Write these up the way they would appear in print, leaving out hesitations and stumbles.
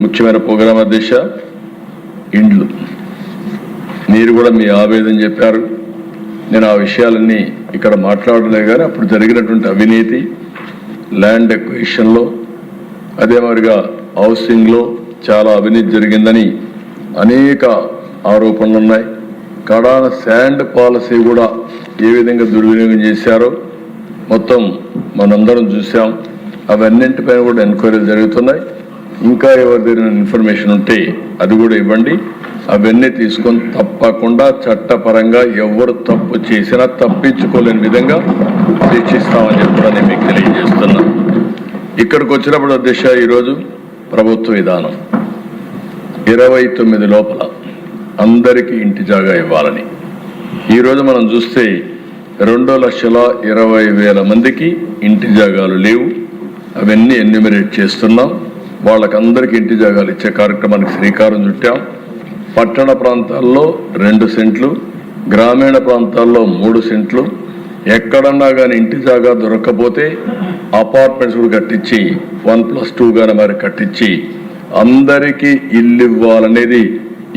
ముఖ్యమైన ప్రోగ్రాం అధ్యక్ష ఇండ్లు మీరు కూడా మీ ఆవేదన చెప్పారు. నేను ఆ విషయాలన్నీ ఇక్కడ మాట్లాడలే కానీ అప్పుడు జరిగినటువంటి అవినీతి ల్యాండ్ ఎక్విజిషన్లో అదే మాదిరిగా హౌసింగ్లో చాలా అవినీతి జరిగిందని అనేక ఆరోపణలు ఉన్నాయి. కడాన శాండ్ పాలసీ కూడా ఏ విధంగా దుర్వినియోగం చేశారో మొత్తం మనందరం చూసాం. అవన్నింటిపైన కూడా ఎంక్వైరీలు జరుగుతున్నాయి. ఇంకా ఎవరి దగ్గర ఇన్ఫర్మేషన్ ఉంటే అది కూడా ఇవ్వండి. అవన్నీ తీసుకొని తప్పకుండా చట్టపరంగా ఎవరు తప్పు చేసినా తప్పించుకోలేని విధంగా శిక్షిస్తామని చెప్పి కూడా నేను మీకు తెలియజేస్తున్నా. ఇక్కడికి వచ్చినప్పుడు అధ్యక్ష ఈరోజు ప్రభుత్వ విధానం 29 లోపల అందరికీ ఇంటి జాగా ఇవ్వాలని. ఈరోజు మనం చూస్తే 2,20,000 మందికి ఇంటి జాగాలు లేవు. అవన్నీ ఎన్యూమరేట్ చేస్తున్నాం. వాళ్ళకందరికీ ఇంటి జాగాలు ఇచ్చే కార్యక్రమానికి శ్రీకారం చుట్టాం. పట్టణ ప్రాంతాల్లో 2 సెంట్లు, గ్రామీణ ప్రాంతాల్లో 3 సెంట్లు. ఎక్కడన్నా కానీ ఇంటి జాగా దొరకకపోతే అపార్ట్మెంట్స్ కూడా కట్టించి 1+2 గానే మరి కట్టించి అందరికీ ఇల్లు ఇవ్వాలనేది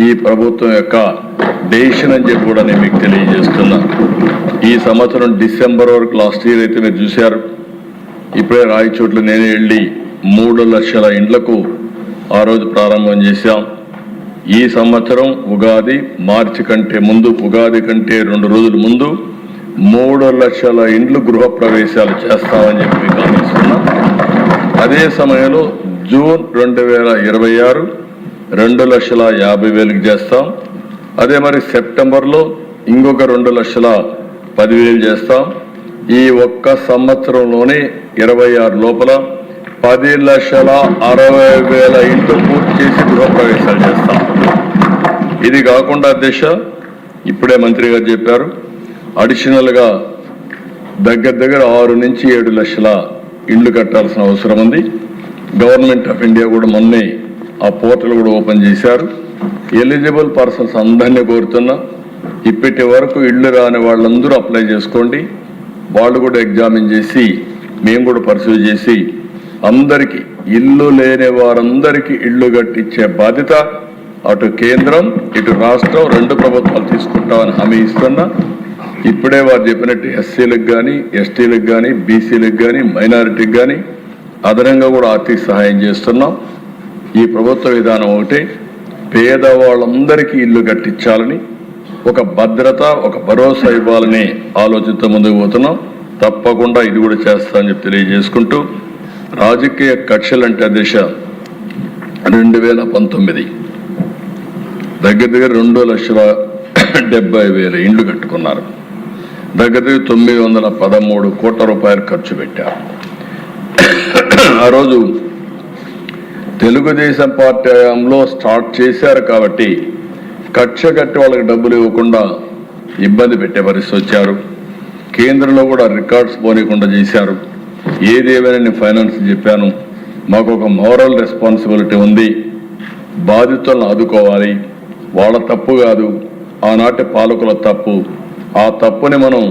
ఈ ప్రభుత్వం యొక్క డెసిషన్ అని చెప్పి కూడా నేను మీకు తెలియజేస్తున్నా. ఈ సంవత్సరం డిసెంబర్ వరకు లాస్ట్ ఇయర్ అయితే మీరు చూశారు. ఇప్పుడే రాయచోట్ల నేనే వెళ్ళి 3 లక్షల ఇండ్లకు ఆ రోజు ప్రారంభం చేశాం. ఈ సంవత్సరం ఉగాది మార్చి కంటే ముందు, ఉగాది కంటే 2 రోజుల ముందు 3 లక్షల ఇండ్లు గృహప్రవేశాలు చేస్తామని చెప్పి గమనిస్తున్నాం. అదే సమయంలో జూన్ 2026 2,50,000 చేస్తాం. అదే మరి సెప్టెంబర్లో ఇంకొక 2,10,000 చేస్తాం. ఈ ఒక్క సంవత్సరంలోనే 26 లోపల 10,60,000 ఇంట్లు పూర్తి చేసి గృహప్రవేశాలు చేస్తాం. ఇది కాకుండా అధ్యక్ష ఇప్పుడే మంత్రి గారు చెప్పారు, అడిషనల్గా దగ్గర 6 నుంచి 7 లక్షల ఇండ్లు కట్టాల్సిన అవసరం ఉంది. గవర్నమెంట్ ఆఫ్ ఇండియా కూడా మొన్నే ఆ పోర్టల్ కూడా ఓపెన్ చేశారు. ఎలిజిబుల్ పర్సన్స్ అందరినీ కోరుతున్నా, ఇప్పటి వరకు ఇళ్ళు రాని వాళ్ళందరూ అప్లై చేసుకోండి. వాళ్ళు కూడా ఎగ్జామిన్ చేసి మేము కూడా పరిశీలి చేసి అందరికీ ఇల్లు లేని వారందరికీ ఇళ్ళు కట్టించే బాధ్యత అటు కేంద్రం ఇటు రాష్ట్రం 2 ప్రభుత్వాలు తీసుకుంటామని హామీ ఇస్తున్నా. ఇప్పుడే వారు చెప్పినట్టు ఎస్సీలకు కానీ, ఎస్టీలకు కానీ, బీసీలకు కానీ, మైనారిటీకి కానీ అదనంగా కూడా ఆర్థిక సహాయం చేస్తున్నాం. ఈ ప్రభుత్వ విధానం ఒకటే, పేదవాళ్ళందరికీ ఇల్లు కట్టించాలని, ఒక భద్రత, ఒక భరోసా ఇవ్వాలని ఆలోచనతో ముందుకు పోతున్నాం. తప్పకుండా ఇది కూడా చేస్తామని చెప్పి తెలియజేసుకుంటూ, రాజకీయ కక్షలు అంటే దిశ 2019 దగ్గర 2,70,000 ఇండ్లు కట్టుకున్నారు. దగ్గర 913 కోట్ల రూపాయలు ఖర్చు పెట్టారు. ఆ రోజు తెలుగుదేశం పార్టీ హయాంలో స్టార్ట్ చేశారు కాబట్టి కక్ష కట్టి వాళ్ళకి డబ్బులు ఇవ్వకుండా ఇబ్బంది పెట్టే పరిస్థితి వచ్చారు. కేంద్రంలో కూడా రికార్డ్స్ పోనీయకుండా చేశారు. ఏదేమైనా నేను ఫైనాన్స్ చెప్పాను, మాకు ఒక మోరల్ రెస్పాన్సిబిలిటీ ఉంది. బాధితులను ఆదుకోవాలి. వాళ్ళ తప్పు కాదు, ఆనాటి పాలకుల తప్పు. ఆ తప్పుని మనం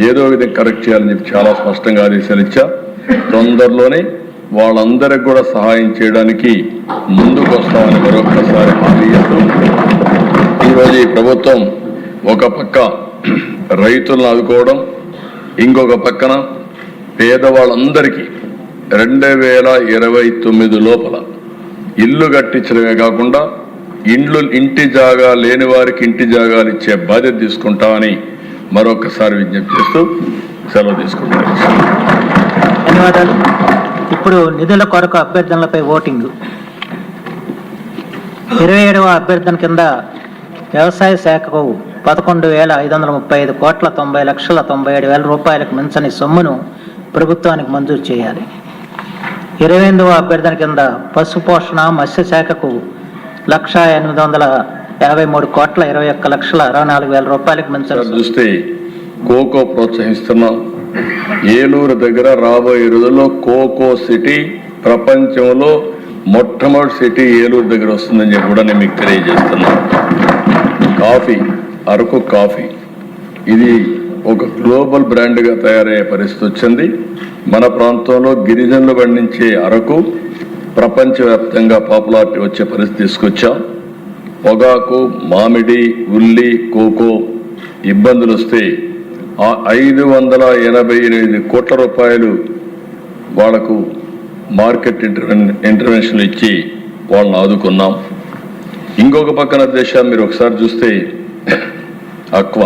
ఏదో విధంగా కరెక్ట్ చేయాలని చెప్పి చాలా స్పష్టంగా ఆదేశాలు ఇచ్చా. తొందరలోనే వాళ్ళందరికి కూడా సహాయం చేయడానికి ముందుకు వస్తామని మరొకసారి హామీ ఇస్తున్నాం. ఈరోజు ఈ ప్రభుత్వం ఒక పక్క రైతులను ఆదుకోవడం, ఇంకొక పక్కన పేదవాళ్ళందరికీ 2029 లోపల ఇల్లు కట్టించడమే కాకుండా ఇంటి జాగా లేని వారికి ఇంటి జాగాలు ఇచ్చే బాధ్యత తీసుకుంటామని మరొకసారి విజ్ఞప్తి చేస్తూ సెలవు తీసుకుంటాను. ధన్యవాదాలు. ఇప్పుడు నిధుల కొరకు అభ్యర్థనలపై ఓటింగ్. 27వ అభ్యర్థన కింద వ్యవసాయ శాఖకు 11,535 కోట్ల 90,97,000 రూపాయలకు మించని సొమ్మును ప్రభుత్వానికి మంజూరు చేయాలి. 28వ అభ్యర్థన కింద పశు పోషణ మత్స్య శాఖకు 1,853 కోట్ల 21,64,000 రూపాయలకు మించని చూస్తే కోకో ప్రోత్సహిస్తున్నాం. ఏలూరు దగ్గర రాబోయే రోజుల్లో కోకో సిటీ ప్రపంచంలో మొట్టమొదటి సిటీ ఏలూరు దగ్గర వస్తుందని చెప్పి కూడా నేను మీకు తెలియజేస్తున్నాను. కాఫీ, అరకు కాఫీ ఇది ఒక గ్లోబల్ బ్రాండ్గా తయారయ్యే పరిస్థితి వచ్చింది. మన ప్రాంతంలో గిరిజనులు పండించే అరకు ప్రపంచవ్యాప్తంగా పాపులారిటీ వచ్చే పరిస్థితి తీసుకొచ్చాం. పొగాకు, మామిడి, ఉల్లి, కోకో ఇబ్బందులు వస్తే ఆ 588 కోట్ల రూపాయలు వాళ్లకు మార్కెట్ ఇంటర్వెన్షన్ ఇచ్చి వాళ్ళని ఆదుకున్నాం. ఇంకొక పక్కన దేశం మీరు ఒకసారి చూస్తే అక్వా